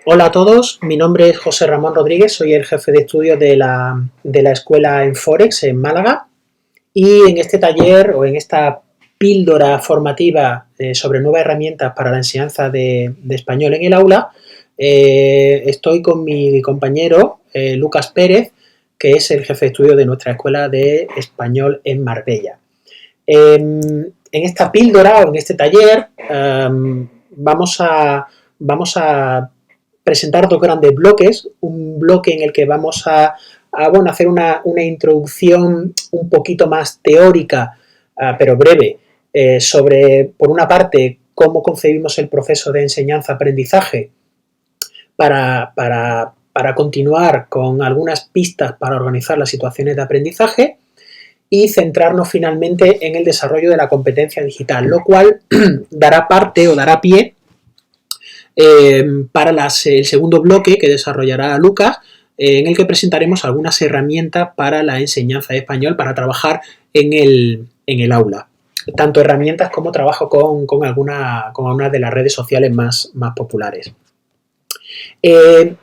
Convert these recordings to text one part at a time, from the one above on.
Hola a todos, mi nombre es José Ramón Rodríguez, soy el jefe de estudios de la escuela en Forex en Málaga y en este taller o en esta píldora formativa sobre nuevas herramientas para la enseñanza de español en el aula, estoy con mi compañero Lucas Pérez, que es el jefe de estudios de nuestra escuela de español en Marbella. En esta píldora o en este taller vamos a presentar dos grandes bloques, un bloque en el que vamos a hacer una introducción un poquito más teórica, pero breve, sobre, por una parte, cómo concebimos el proceso de enseñanza-aprendizaje para continuar con algunas pistas para organizar las situaciones de aprendizaje y centrarnos finalmente en el desarrollo de la competencia digital, lo cual dará parte o dará pie para el segundo bloque que desarrollará Lucas, en el que presentaremos algunas herramientas para la enseñanza de español para trabajar en el aula. Tanto herramientas como trabajo con algunas de las redes sociales más populares. El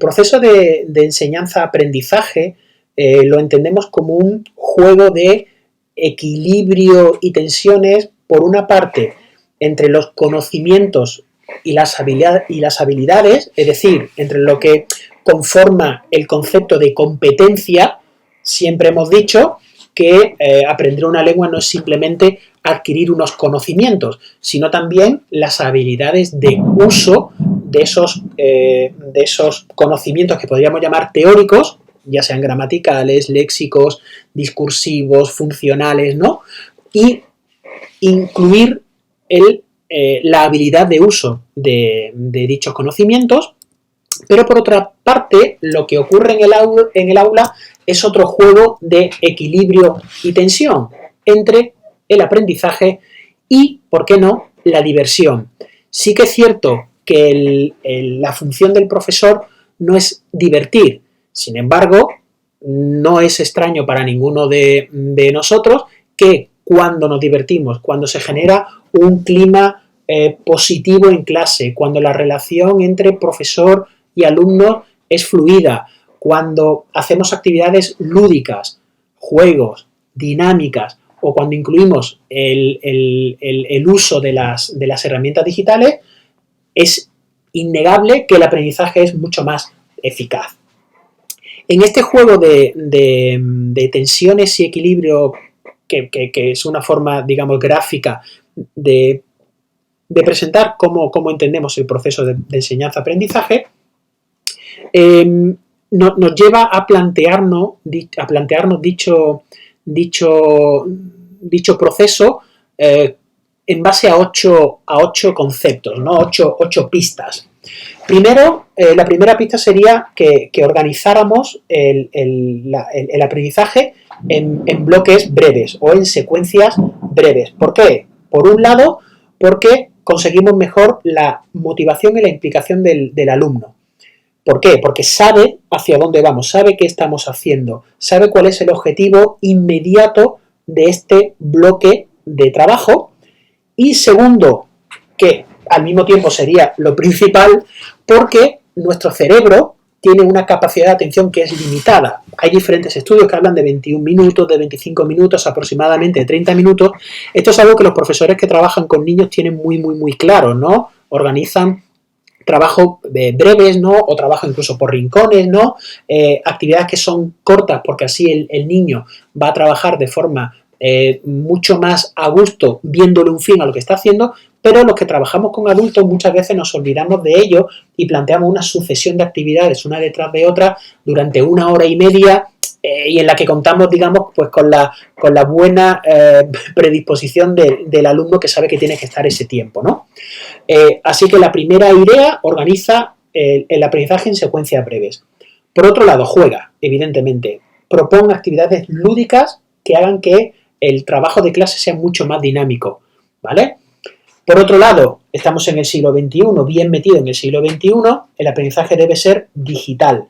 proceso de enseñanza-aprendizaje lo entendemos como un juego de equilibrio y tensiones, por una parte, entre los conocimientos y las habilidades, es decir, entre lo que conforma el concepto de competencia. Siempre hemos dicho que aprender una lengua no es simplemente adquirir unos conocimientos, sino también las habilidades de uso de esos conocimientos que podríamos llamar teóricos, ya sean gramaticales, léxicos, discursivos, funcionales, ¿no? Y incluir la habilidad de uso de dichos conocimientos. Pero por otra parte, lo que ocurre en el aula es otro juego de equilibrio y tensión entre el aprendizaje y, ¿por qué no?, la diversión. Sí que es cierto que la función del profesor no es divertir. Sin embargo, no es extraño para ninguno de nosotros que cuando nos divertimos, cuando se genera un clima positivo en clase, cuando la relación entre profesor y alumno es fluida, cuando hacemos actividades lúdicas, juegos, dinámicas, o cuando incluimos el uso de las herramientas digitales, es innegable que el aprendizaje es mucho más eficaz. En este juego de tensiones y equilibrio, que es una forma, digamos, gráfica de presentar cómo entendemos el proceso de enseñanza-aprendizaje, nos lleva a plantearnos dicho proceso en base a ocho conceptos, ¿no? ocho pistas. Primero, la primera pista sería que organizáramos el aprendizaje en bloques breves o en secuencias breves. ¿Por qué? Por un lado, porque conseguimos mejor la motivación y la implicación del alumno. ¿Por qué? Porque sabe hacia dónde vamos, sabe qué estamos haciendo, sabe cuál es el objetivo inmediato de este bloque de trabajo. Y segundo, que al mismo tiempo sería lo principal, porque nuestro cerebro tiene una capacidad de atención que es limitada. Hay diferentes estudios que hablan de 21 minutos, de 25 minutos, aproximadamente de 30 minutos. Esto es algo que los profesores que trabajan con niños tienen muy claro, ¿no? Organizan trabajo breves, ¿no? O trabajo incluso por rincones, ¿no? Actividades que son cortas, porque así el niño va a trabajar de forma mucho más a gusto, viéndole un fin a lo que está haciendo. Pero los que trabajamos con adultos muchas veces nos olvidamos de ello y planteamos una sucesión de actividades una detrás de otra durante 1 hora y media, y en la que contamos, digamos, pues con la buena predisposición del alumno, que sabe que tiene que estar ese tiempo, ¿no? Así que la primera idea organiza el aprendizaje en secuencias breves. Por otro lado, juega, evidentemente. Propone actividades lúdicas que hagan que el trabajo de clase sea mucho más dinámico, ¿vale? Por otro lado, estamos en el siglo XXI, bien metido en el siglo XXI, el aprendizaje debe ser digital.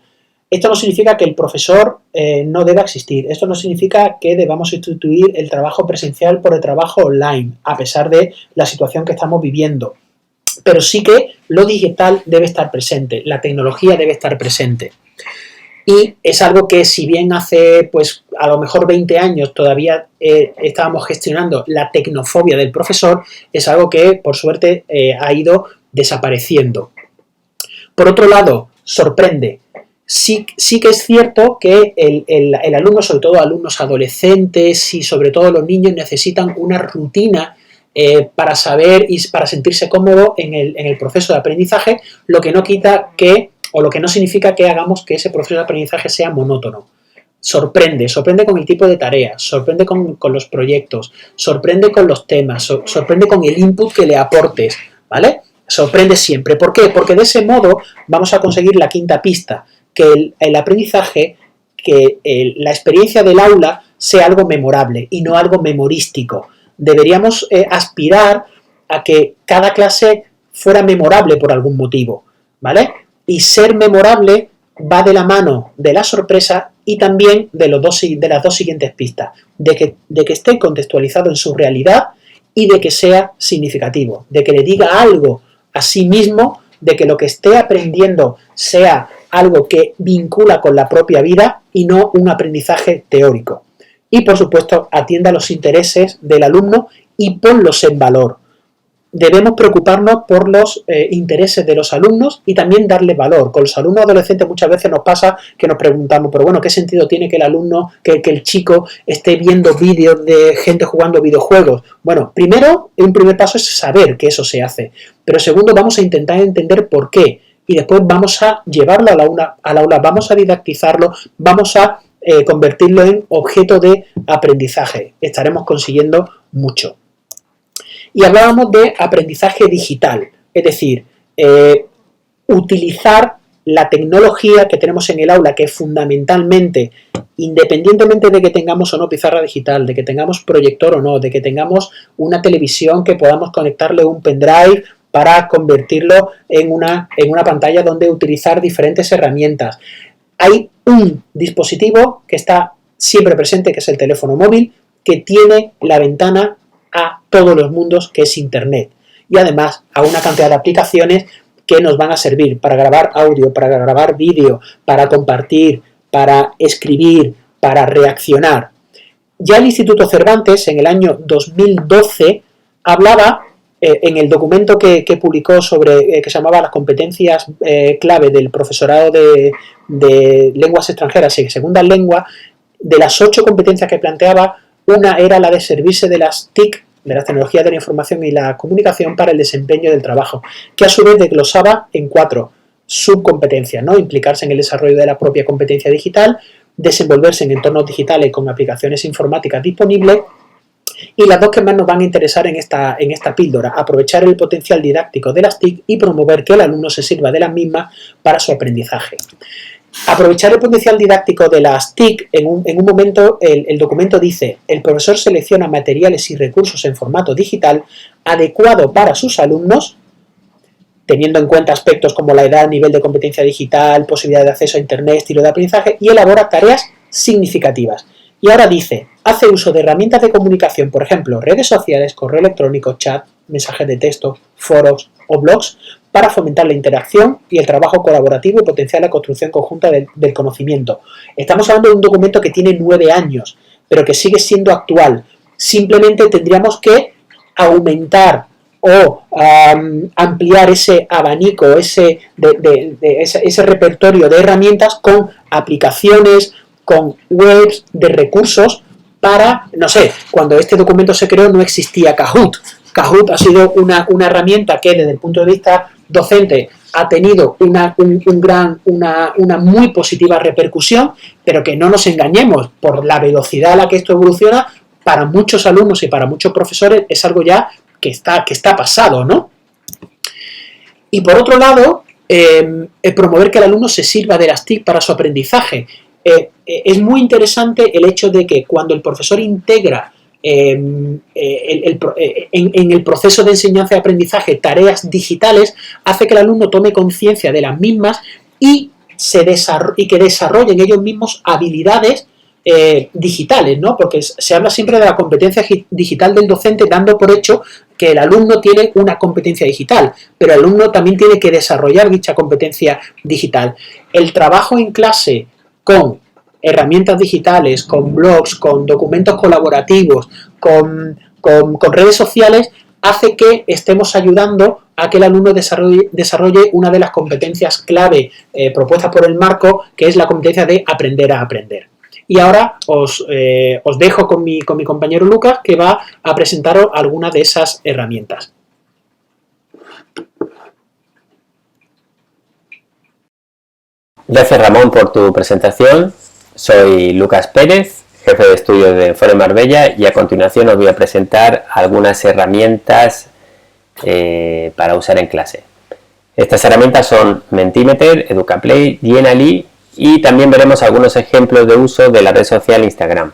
Esto no significa que el profesor no deba existir, esto no significa que debamos sustituir el trabajo presencial por el trabajo online, a pesar de la situación que estamos viviendo. pero sí que lo digital debe estar presente, la tecnología debe estar presente. Y es algo que, si bien hace, pues, a lo mejor 20 años todavía estábamos gestionando la tecnofobia del profesor, es algo que, por suerte, ha ido desapareciendo. Por otro lado, sorprende. Sí que es cierto que el alumno, sobre todo alumnos adolescentes y sobre todo los niños, necesitan una rutina para saber y para sentirse cómodo en el proceso de aprendizaje, lo que no quita que, o lo que no significa que hagamos que ese proceso de aprendizaje sea monótono. Sorprende con el tipo de tareas, sorprende con los proyectos, sorprende con los temas, sorprende con el input que le aportes, ¿vale? Sorprende siempre. ¿Por qué? Porque de ese modo vamos a conseguir la quinta pista, que el aprendizaje, que la experiencia del aula sea algo memorable y no algo memorístico. Deberíamos aspirar a que cada clase fuera memorable por algún motivo, ¿vale? Y ser memorable va de la mano de la sorpresa y también de las dos siguientes pistas, de que esté contextualizado en su realidad y de que sea significativo, de que le diga algo a sí mismo, de que lo que esté aprendiendo sea algo que vincula con la propia vida y no un aprendizaje teórico. Y, por supuesto, atienda los intereses del alumno y ponlos en valor. Debemos preocuparnos por los intereses de los alumnos y también darle valor. Con los alumnos adolescentes muchas veces nos pasa que nos preguntamos, pero bueno, ¿qué sentido tiene que el alumno, que el chico esté viendo vídeos de gente jugando videojuegos? Bueno, primero, un primer paso es saber que eso se hace, pero segundo, vamos a intentar entender por qué y después vamos a llevarlo al aula, vamos a didactizarlo, vamos a convertirlo en objeto de aprendizaje. Estaremos consiguiendo mucho. Y hablábamos de aprendizaje digital, es decir, utilizar la tecnología que tenemos en el aula, que fundamentalmente, independientemente de que tengamos o no pizarra digital, de que tengamos proyector o no, de que tengamos una televisión que podamos conectarle un pendrive para convertirlo en una pantalla donde utilizar diferentes herramientas. Hay un dispositivo que está siempre presente, que es el teléfono móvil, que tiene la ventana a todos los mundos, que es Internet, y además a una cantidad de aplicaciones que nos van a servir para grabar audio, para grabar vídeo, para compartir, para escribir, para reaccionar. Ya el Instituto Cervantes, en el año 2012, hablaba en el documento que publicó sobre que se llamaba las competencias clave del profesorado de lenguas extranjeras y segunda lengua, de las 8 competencias que planteaba, una era la de servirse de las TIC, de las tecnologías de la información y la comunicación, para el desempeño del trabajo, que a su vez desglosaba en 4 subcompetencias, ¿no? Implicarse en el desarrollo de la propia competencia digital, desenvolverse en entornos digitales con aplicaciones informáticas disponibles, y las 2 que más nos van a interesar en esta píldora: aprovechar el potencial didáctico de las TIC y promover que el alumno se sirva de las mismas para su aprendizaje. Aprovechar el potencial didáctico de las TIC, en un momento el documento dice: el profesor selecciona materiales y recursos en formato digital adecuado para sus alumnos, teniendo en cuenta aspectos como la edad, nivel de competencia digital, posibilidad de acceso a Internet, estilo de aprendizaje, y elabora tareas significativas. Y ahora dice: hace uso de herramientas de comunicación, por ejemplo, redes sociales, correo electrónico, chat, mensajes de texto, foros o blogs, para fomentar la interacción y el trabajo colaborativo y potenciar la construcción conjunta del conocimiento. Estamos hablando de un documento que tiene 9 años, pero que sigue siendo actual. Simplemente tendríamos que aumentar o ampliar ese abanico, ese repertorio de herramientas con aplicaciones, con webs de recursos para, no sé, cuando este documento se creó no existía Kahoot. Kahoot ha sido una herramienta que desde el punto de vista docente ha tenido una muy positiva repercusión, pero que no nos engañemos, por la velocidad a la que esto evoluciona, para muchos alumnos y para muchos profesores es algo ya que está pasado, ¿no? Y por otro lado, promover que el alumno se sirva de las TIC para su aprendizaje. Es muy interesante el hecho de que cuando el profesor integra en el proceso de enseñanza y aprendizaje tareas digitales, hace que el alumno tome conciencia de las mismas y que desarrollen ellos mismos habilidades digitales, ¿no? Porque se habla siempre de la competencia digital del docente, dando por hecho que el alumno tiene una competencia digital, pero el alumno también tiene que desarrollar dicha competencia digital. El trabajo en clase con herramientas digitales, con blogs, con documentos colaborativos, con redes sociales, hace que estemos ayudando a que el alumno desarrolle una de las competencias clave propuestas por el marco, que es la competencia de aprender a aprender. Y ahora os dejo con mi compañero Lucas, que va a presentaros algunas de esas herramientas. Gracias, Ramón, por tu presentación. Soy Lucas Pérez, jefe de estudios de Fore Marbella, y a continuación os voy a presentar algunas herramientas para usar en clase. Estas herramientas son Mentimeter, Educaplay, Genially, y también veremos algunos ejemplos de uso de la red social Instagram.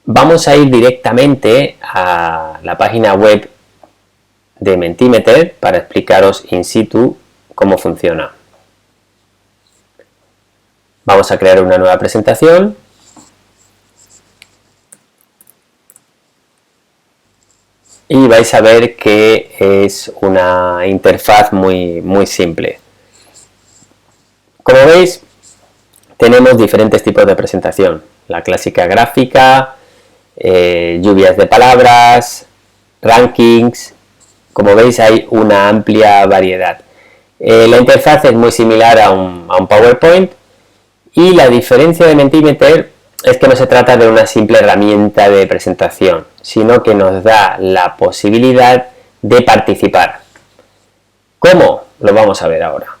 Vamos a ir directamente a la página web de Mentimeter para explicaros in situ cómo funciona. Vamos a crear una nueva presentación. Y vais a ver que es una interfaz muy simple. Como veis, tenemos diferentes tipos de presentación. La clásica gráfica, lluvias de palabras, rankings. Como veis, hay una amplia variedad. La interfaz es muy similar a un PowerPoint, y la diferencia de Mentimeter es que no se trata de una simple herramienta de presentación, sino que nos da la posibilidad de participar. ¿Cómo? Lo vamos a ver ahora.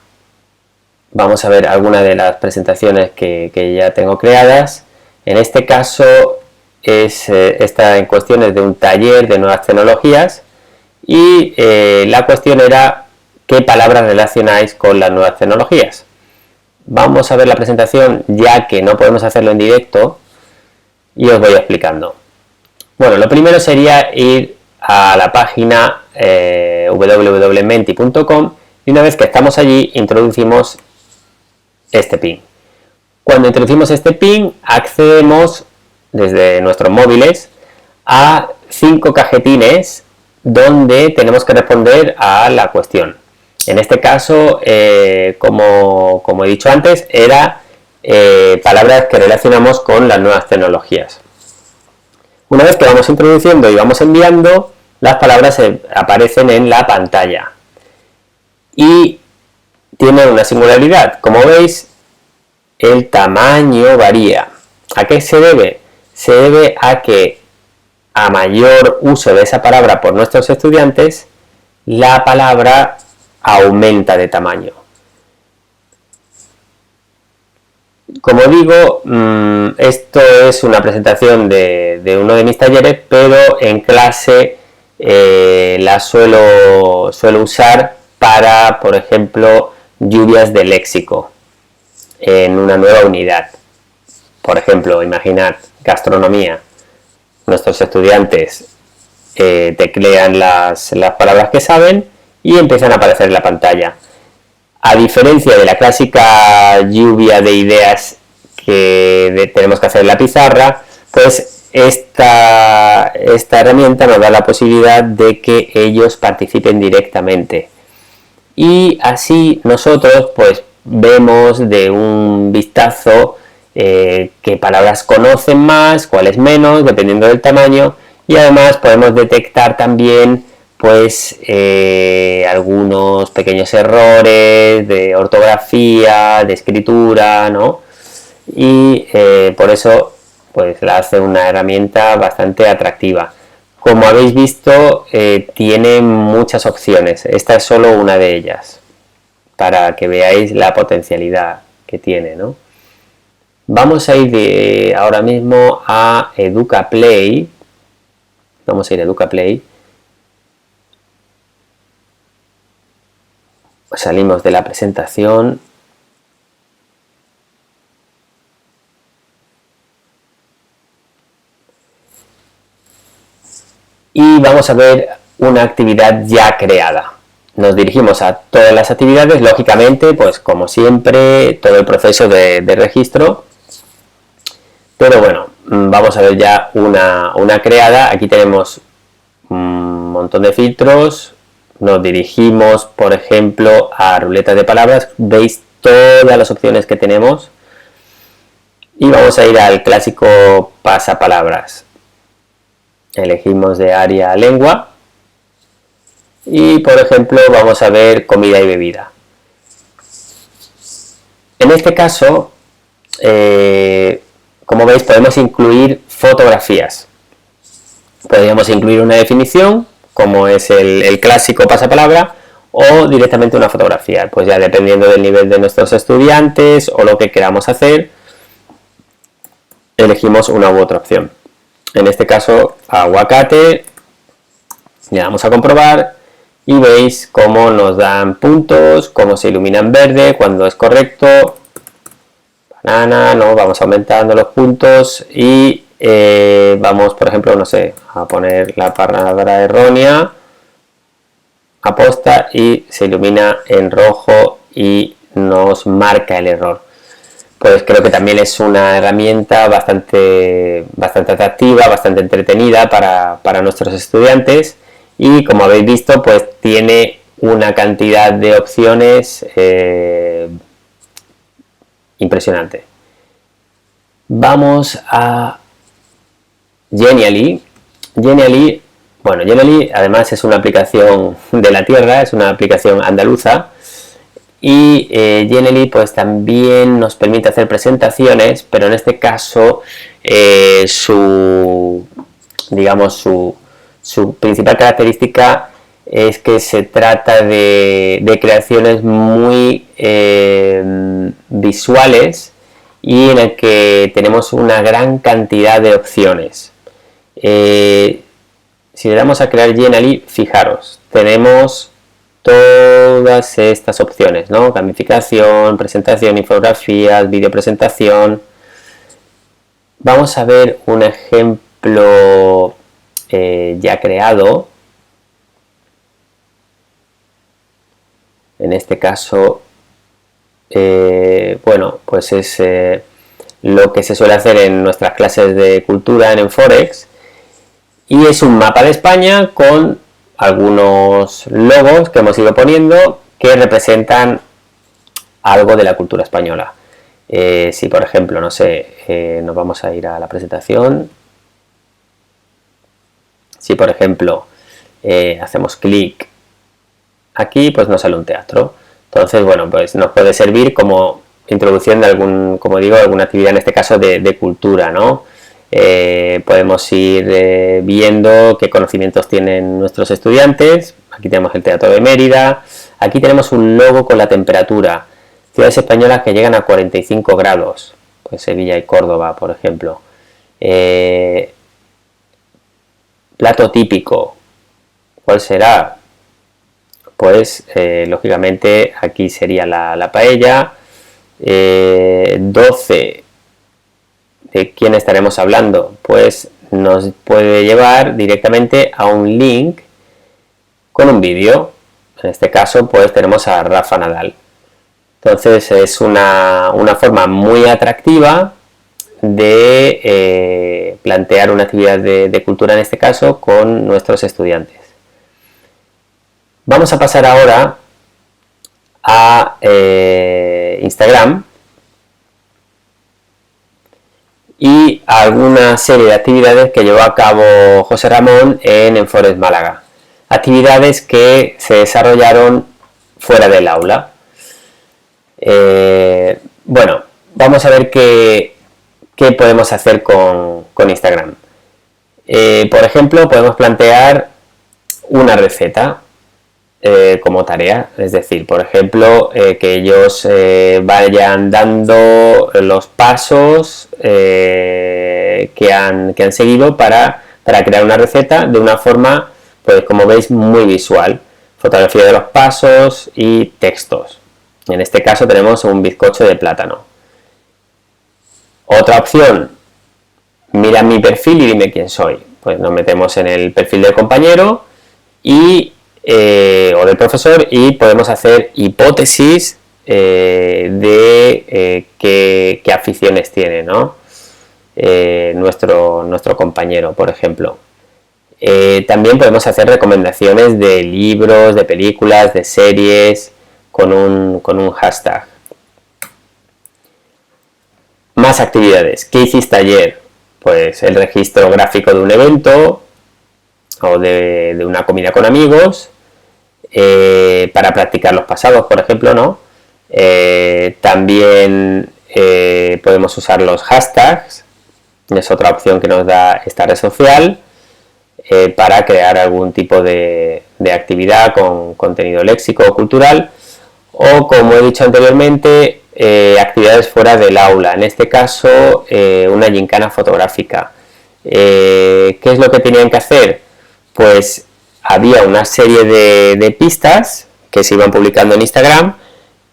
Vamos a ver algunas de las presentaciones que ya tengo creadas. En este caso, esta en cuestión es de un taller de nuevas tecnologías, y la cuestión era qué palabras relacionáis con las nuevas tecnologías. Vamos a ver la presentación, ya que no podemos hacerlo en directo, y os voy explicando. Bueno, lo primero sería ir a la página www.menti.com, y una vez que estamos allí introducimos este pin. Cuando introducimos este pin, accedemos desde nuestros móviles a 5 cajetines donde tenemos que responder a la cuestión. En este caso, como he dicho antes, era palabras que relacionamos con las nuevas tecnologías. Una vez que vamos introduciendo y vamos enviando, las palabras aparecen en la pantalla. Y tienen una singularidad. Como veis, el tamaño varía. ¿A qué se debe? Se debe a que a mayor uso de esa palabra por nuestros estudiantes, la palabra aumenta de tamaño. Como digo, esto es una presentación de uno de mis talleres, pero en clase la suelo usar para, por ejemplo, lluvias de léxico en una nueva unidad. Por ejemplo, imaginad gastronomía. Nuestros estudiantes teclean las palabras que saben y empiezan a aparecer en la pantalla. A diferencia de la clásica lluvia de ideas que tenemos que hacer en la pizarra, pues esta herramienta nos da la posibilidad de que ellos participen directamente. Y así nosotros pues vemos de un vistazo qué palabras conocen más, cuáles menos, dependiendo del tamaño, y además podemos detectar también pues algunos pequeños errores de ortografía, de escritura, ¿no? Y por eso pues la hace una herramienta bastante atractiva. Como habéis visto, tiene muchas opciones. Esta es solo una de ellas, para que veáis la potencialidad que tiene, ¿no? Vamos a ir ahora mismo a Educaplay. Vamos a ir a Educaplay. Salimos de la presentación. Y vamos a ver una actividad ya creada. Nos dirigimos a todas las actividades, lógicamente, pues como siempre, todo el proceso de registro. Pero bueno, vamos a ver ya una creada. Aquí tenemos un montón de filtros, nos dirigimos, por ejemplo, a ruleta de palabras, veis todas las opciones que tenemos y vamos a ir al clásico pasapalabras. Elegimos de área lengua y, por ejemplo, vamos a ver comida y bebida. En este caso, como veis, podemos incluir fotografías. Podríamos incluir una definición, como es el clásico pasapalabra, o directamente una fotografía, pues ya dependiendo del nivel de nuestros estudiantes o lo que queramos hacer, elegimos una u otra opción. En este caso, aguacate, le damos a comprobar y veis cómo nos dan puntos, cómo se ilumina en verde cuando es correcto. Banana, no, vamos aumentando los puntos y vamos, por ejemplo, no sé, a poner la palabra errónea, aposta, y se ilumina en rojo y nos marca el error. Pues creo que también es una herramienta bastante atractiva, bastante entretenida para nuestros estudiantes, y como habéis visto, pues tiene una cantidad de opciones impresionante. Vamos a Genially. Genially además es una aplicación de la Tierra, es una aplicación andaluza, y Genially pues también nos permite hacer presentaciones, pero en este caso su principal característica es que se trata de creaciones muy visuales y en el que tenemos una gran cantidad de opciones. Si le damos a crear Genially, fijaros, tenemos todas estas opciones, ¿no? Gamificación, presentación, infografías, video presentación. Vamos a ver un ejemplo ya creado. En este caso, bueno, pues es lo que se suele hacer en nuestras clases de cultura en Enforex, y es un mapa de España con algunos logos que hemos ido poniendo que representan algo de la cultura española. Si por ejemplo, no sé, nos vamos a ir a la presentación. Si por ejemplo hacemos clic aquí, pues nos sale un teatro. Entonces, bueno, pues nos puede servir como introducción de alguna actividad, en este caso de cultura, ¿no? Podemos ir viendo qué conocimientos tienen nuestros estudiantes. Aquí tenemos el Teatro de Mérida. Aquí tenemos un logo con la temperatura. Ciudades españolas que llegan a 45 grados. Pues Sevilla y Córdoba, por ejemplo. Plato típico. ¿Cuál será? Pues lógicamente aquí sería la paella. 12. ¿De quién estaremos hablando? Pues nos puede llevar directamente a un link con un vídeo. En este caso, pues tenemos a Rafa Nadal. Entonces es una forma muy atractiva de plantear una actividad de cultura, en este caso, con nuestros estudiantes. Vamos a pasar ahora a Instagram y a alguna serie de actividades que llevó a cabo José Ramón en Enforex Málaga. Actividades que se desarrollaron fuera del aula. Bueno, vamos a ver qué podemos hacer con Instagram. Por ejemplo, podemos plantear una receta como tarea, es decir, por ejemplo, que ellos vayan dando los pasos que han seguido para crear una receta de una forma, pues como veis, muy visual. Fotografía de los pasos y textos. En este caso tenemos un bizcocho de plátano. Otra opción, mira mi perfil y dime quién soy. Pues nos metemos en el perfil del compañero o del profesor y podemos hacer hipótesis de qué aficiones tiene, ¿no? Nuestro compañero, por ejemplo. También podemos hacer recomendaciones de libros, de películas, de series con un hashtag. Más actividades. ¿Qué hiciste ayer? Pues el registro gráfico de un evento o de una comida con amigos, para practicar los pasados, por ejemplo, ¿no? También podemos usar los hashtags, es otra opción que nos da esta red social, para crear algún tipo de actividad con contenido léxico o cultural, o, como he dicho anteriormente, actividades fuera del aula, en este caso una gincana fotográfica. ¿Qué es lo que tenían que hacer? Pues había una serie de pistas que se iban publicando en Instagram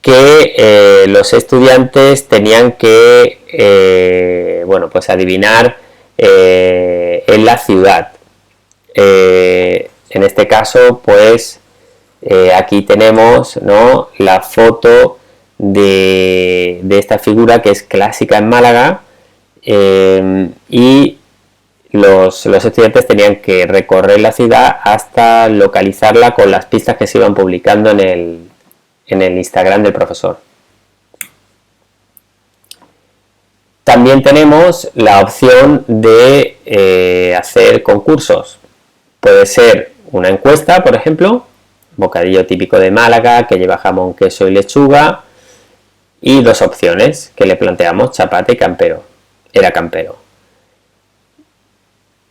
que los estudiantes tenían que bueno, pues adivinar en la ciudad. En este caso, pues aquí tenemos, ¿no?, la foto de esta figura que es clásica en Málaga, y los estudiantes tenían que recorrer la ciudad hasta localizarla con las pistas que se iban publicando en el Instagram del profesor. También tenemos la opción de hacer concursos. Puede ser una encuesta, por ejemplo, bocadillo típico de Málaga que lleva jamón, queso y lechuga, y dos opciones que le planteamos, chapata y campero. Era campero.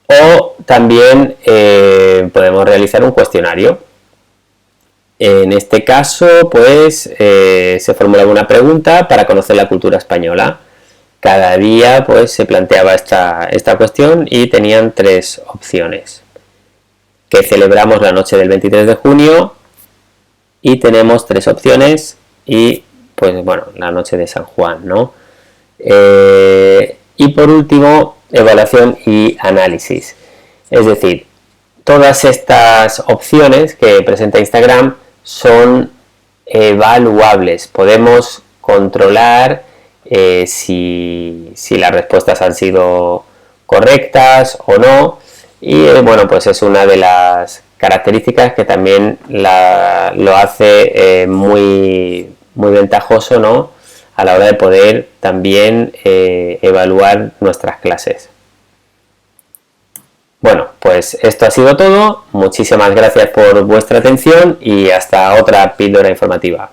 O también podemos realizar un cuestionario. En este caso, pues se formula una pregunta para conocer la cultura española. Cada día pues se planteaba esta cuestión y tenían tres opciones. Que celebramos la noche del 23 de junio, y tenemos tres opciones, y pues bueno, la noche de San Juan, ¿no? Y por último, evaluación y análisis. Es decir, todas estas opciones que presenta Instagram son evaluables. Podemos controlar si las respuestas han sido correctas o no, y bueno, pues es una de las características que también lo hace muy ventajoso, ¿no?, a la hora de poder también evaluar nuestras clases. Bueno, pues esto ha sido todo. Muchísimas gracias por vuestra atención y hasta otra píldora informativa.